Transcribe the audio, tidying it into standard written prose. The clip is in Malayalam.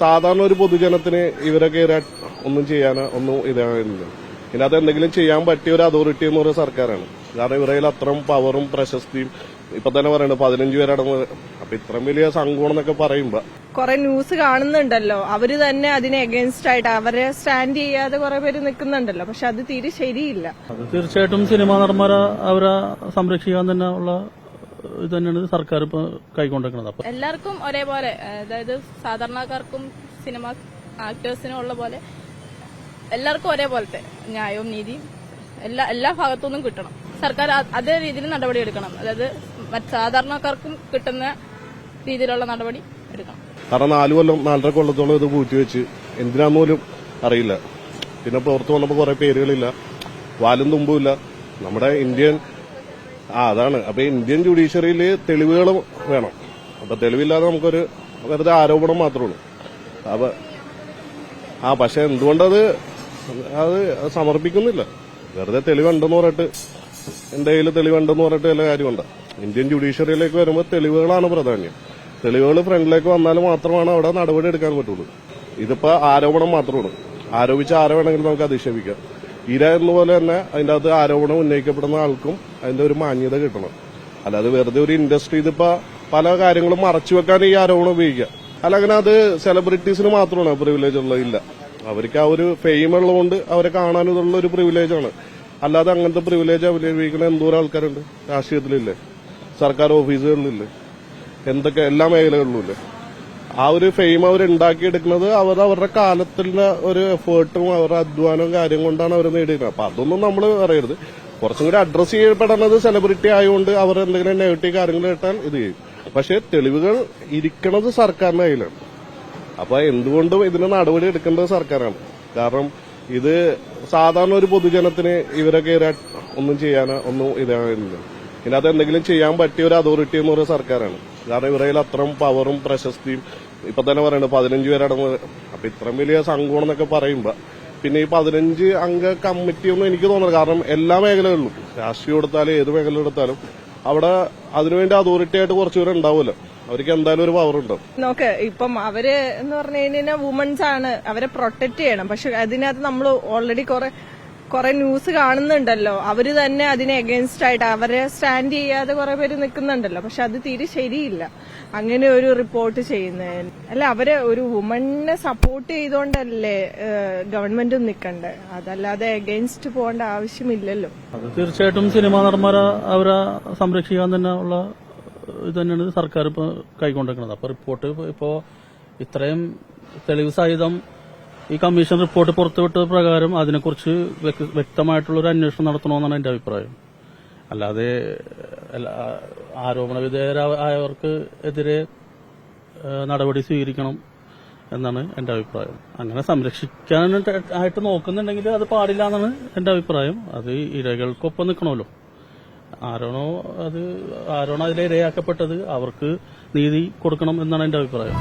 സാധാരണ ഒരു പൊതുജനത്തിന് ഇവരൊക്കെ ഒന്നും ചെയ്യാനോ ഒന്നും ഇതാകുന്നില്ല. ഇതിനകത്ത് എന്തെങ്കിലും ചെയ്യാൻ പറ്റിയ ഒരു അതോറിറ്റി എന്ന് പറയുന്ന സർക്കാരാണ്. കാരണം ഇവരയിൽ അത്രയും പവറും പ്രശസ്തിയും ഇപ്പൊ തന്നെ പറയുന്നത് 15 പേരടങ്ങ്. അപ്പൊ ഇത്രയും വലിയ സംഘം എന്നൊക്കെ പറയുമ്പോ കുറെ ന്യൂസ് കാണുന്നുണ്ടല്ലോ, അവര് തന്നെ അതിന് എഗൻസ്റ്റ് ആയിട്ട് അവരെ സ്റ്റാൻഡ് ചെയ്യാതെ കുറെ പേര് നിൽക്കുന്നുണ്ടല്ലോ. പക്ഷെ അത് തീരെ ശരിയില്ല. അത് തീർച്ചയായിട്ടും സിനിമാ നടന്മാരെ അവരെ സംരക്ഷിക്കാൻ തന്നെ ഉള്ള ഇത് തന്നെയാണ് സർക്കാർ ഇപ്പൊ കൈക്കൊണ്ടിരിക്കുന്നത്. അപ്പൊ എല്ലാവർക്കും ഒരേപോലെ, അതായത് സാധാരണക്കാർക്കും സിനിമ ആക്ടേഴ്സിനും ഉള്ള പോലെ എല്ലാവർക്കും ഒരേപോലത്തെ ന്യായവും നീതിയും എല്ലാ ഭാഗത്തുനിന്നും കിട്ടണം. സർക്കാർ അതേ രീതിയിൽ നടപടി എടുക്കണം. അതായത് സാധാരണക്കാർക്കും കിട്ടുന്ന രീതിയിലുള്ള നടപടി എടുക്കണം. കാരണം 4 കൊല്ലം 4.5 കൊല്ലത്തോളം ഇത് പൂഴ്ത്തിവെച്ച് എന്തിനാന്ന് പോലും അറിയില്ല. പിന്നെ പുറത്തു വന്നപ്പോ കുറെ പേരുകളില്ല, വാലും തുമ്പുമില്ല. നമ്മുടെ ഇന്ത്യൻ അതാണ്. അപ്പൊ ഇന്ത്യൻ ജുഡീഷ്യറിയിൽ തെളിവുകൾ വേണം. അപ്പൊ തെളിവില്ലാതെ നമുക്കൊരു വെറുതെ ആരോപണം മാത്രമേ ഉള്ളൂ. അപ്പൊ പക്ഷെ എന്തുകൊണ്ടത് സമർപ്പിക്കുന്നില്ല? വെറുതെ തെളിവുണ്ടെന്ന് പറഞ്ഞിട്ട് എന്റെ കയ്യിൽ തെളിവുണ്ടെന്ന് പറഞ്ഞിട്ട് വല്ല കാര്യമുണ്ട്? ഇന്ത്യൻ ജുഡീഷ്യറിയിലേക്ക് വരുമ്പോൾ തെളിവുകളാണ് പ്രാധാന്യം. തെളിവുകൾ ഫ്രണ്ടിലേക്ക് വന്നാൽ മാത്രമാണ് അവിടെ നടപടി എടുക്കാൻ പറ്റുള്ളൂ. ഇതിപ്പോ ആരോപണം മാത്രമാണ്. ആരോപിച്ച ആരെ വേണമെങ്കിലും നമുക്ക് അധിക്ഷേപിക്കാം. ഇര എന്നുപോലെ തന്നെ അതിന്റെ അകത്ത് ആരോപണം ഉന്നയിക്കപ്പെടുന്ന ആൾക്കും അതിന്റെ ഒരു മാന്യത കിട്ടണം. അല്ലാതെ വെറുതെ ഒരു ഇൻഡസ്ട്രി ഇതിപ്പോ പല കാര്യങ്ങളും മറച്ചുവെക്കാൻ ഈ ആരോപണം ഉപയോഗിക്കുക. അങ്ങനെ അത് സെലിബ്രിറ്റീസിന് മാത്രമാണ് പ്രിവിലേജ് ഉള്ളത്. ഇല്ല, അവർക്ക് ആ ഒരു ഫെയിം ഉള്ളതുകൊണ്ട് അവരെ കാണാനുള്ള ഒരു പ്രിവിലേജാണ്. അല്ലാതെ അങ്ങനത്തെ പ്രിവിലേജ് ഉപയോഗിക്കുന്ന എന്തോരം ആൾക്കാരുണ്ട്. രാഷ്ട്രീയത്തിലില്ലേ, സർക്കാർ ഓഫീസുകളിലില്ലേ, എന്തൊക്കെ എല്ലാ മേഖലകളിലുമില്ലേ. ആ ഒരു ഫെയിം അവരുണ്ടാക്കിയെടുക്കുന്നത് അവരുടെ കാലത്തിന്റെ ഒരു എഫേർട്ടും അവരുടെ അധ്വാനവും കാര്യം കൊണ്ടാണ് അവർ നേടിയിരുന്നത്. അപ്പൊ അതൊന്നും നമ്മൾ അറിയരുത്. കുറച്ചും കൂടി അഡ്രസ് ചെയ്യപ്പെടുന്നത് സെലിബ്രിറ്റി ആയതുകൊണ്ട് അവർ എന്തെങ്കിലും നെഗറ്റീവ് കാര്യങ്ങൾ കേട്ടാൽ ഇത് ചെയ്യും. പക്ഷെ തെളിവുകൾ ഇരിക്കുന്നത് സർക്കാരിന്റെ കയ്യിലാണ്. അപ്പൊ എന്തുകൊണ്ടും ഇതിന് നടപടി എടുക്കേണ്ടത് സർക്കാരാണ്. കാരണം ഇത് സാധാരണ ഒരു പൊതുജനത്തിന് ഇവരൊക്കെ ഒന്നും ചെയ്യാനോ ഒന്നും ഇതാകുന്നില്ല. ഇതിനകത്ത് എന്തെങ്കിലും ചെയ്യാൻ പറ്റിയ ഒരു അതോറിറ്റി എന്ന് പറയുന്ന സർക്കാരാണ്. കാരണം ഇവരയിൽ അത്രയും പവറും പ്രശസ്തിയും ഇപ്പൊ തന്നെ പറയുന്നത് 15 പേരടങ്ങ്. അപ്പൊ ഇത്രയും വലിയ സംഘം എന്നൊക്കെ പറയുമ്പോ പിന്നെ ഈ 15 അംഗ കമ്മിറ്റി ഒന്നും എനിക്ക് തോന്നുന്നത്. കാരണം എല്ലാ മേഖലകളിലും രാഷ്ട്രീയം എടുത്താലും ഏത് മേഖല എടുത്താലും അവിടെ അതിനുവേണ്ടി അതോറിറ്റി ആയിട്ട് കുറച്ചുപേരെ ഉണ്ടാവുമല്ലോ. അവർക്ക് എന്തായാലും ഒരു പവർ ഉണ്ടാവും. നോക്ക്, ഇപ്പം അവര് എന്ന് പറഞ്ഞു കഴിഞ്ഞാൽ വുമൻസ് ആണ്, അവരെ പ്രൊട്ടക്ട് ചെയ്യണം. പക്ഷെ അതിനകത്ത് നമ്മൾ ഓൾറെഡി കുറെ ന്യൂസ് കാണുന്നുണ്ടല്ലോ, അവര് തന്നെ അതിന് എഗൻസ്റ്റ് ആയിട്ട് അവരെ സ്റ്റാൻഡ് ചെയ്യാതെ കുറെ പേര് നിൽക്കുന്നുണ്ടല്ലോ. പക്ഷെ അത് തീരെ ശരിയില്ല അങ്ങനെ ഒരു റിപ്പോർട്ട് ചെയ്യുന്നത്. അല്ല, അവരെ ഒരു വുമണിനെ സപ്പോർട്ട് ചെയ്തോണ്ടല്ലേ ഗവൺമെന്റും നിൽക്കണ്ടേ, അതല്ലാതെ എഗൻസ്റ്റ് പോകേണ്ട ആവശ്യമില്ലല്ലോ. അത് തീർച്ചയായിട്ടും സിനിമാ നടന്മാരെ അവരെ സംരക്ഷിക്കാൻ തന്നെ ഉള്ള ഇത് തന്നെയാണ് സർക്കാർ ഇപ്പൊ കൈക്കൊണ്ടിരിക്കുന്നത്. അപ്പൊ റിപ്പോർട്ട് ഇപ്പോ ഇത്രയും തെളിവ് സഹിതം ഈ കമ്മീഷൻ റിപ്പോർട്ട് പുറത്തുവിട്ട പ്രകാരം അതിനെക്കുറിച്ച് വ്യക്തമായിട്ടുള്ളൊരു അന്വേഷണം നടത്തണമെന്നാണ് എന്റെ അഭിപ്രായം. അല്ലാതെ ആരോപണ വിധേയരായവർക്ക് എതിരെ നടപടി സ്വീകരിക്കണം എന്നാണ് എന്റെ അഭിപ്രായം. അങ്ങനെ സംരക്ഷിക്കാനായിട്ട് നോക്കുന്നുണ്ടെങ്കിൽ അത് പാടില്ല എന്നാണ് എന്റെ അഭിപ്രായം. അത് ഇരകൾക്കൊപ്പം നിൽക്കണമല്ലോ. ആരാണോ അതിലെ ഇരയാക്കപ്പെട്ടത് അവർക്ക് നീതി കൊടുക്കണം എന്നാണ് എന്റെ അഭിപ്രായം.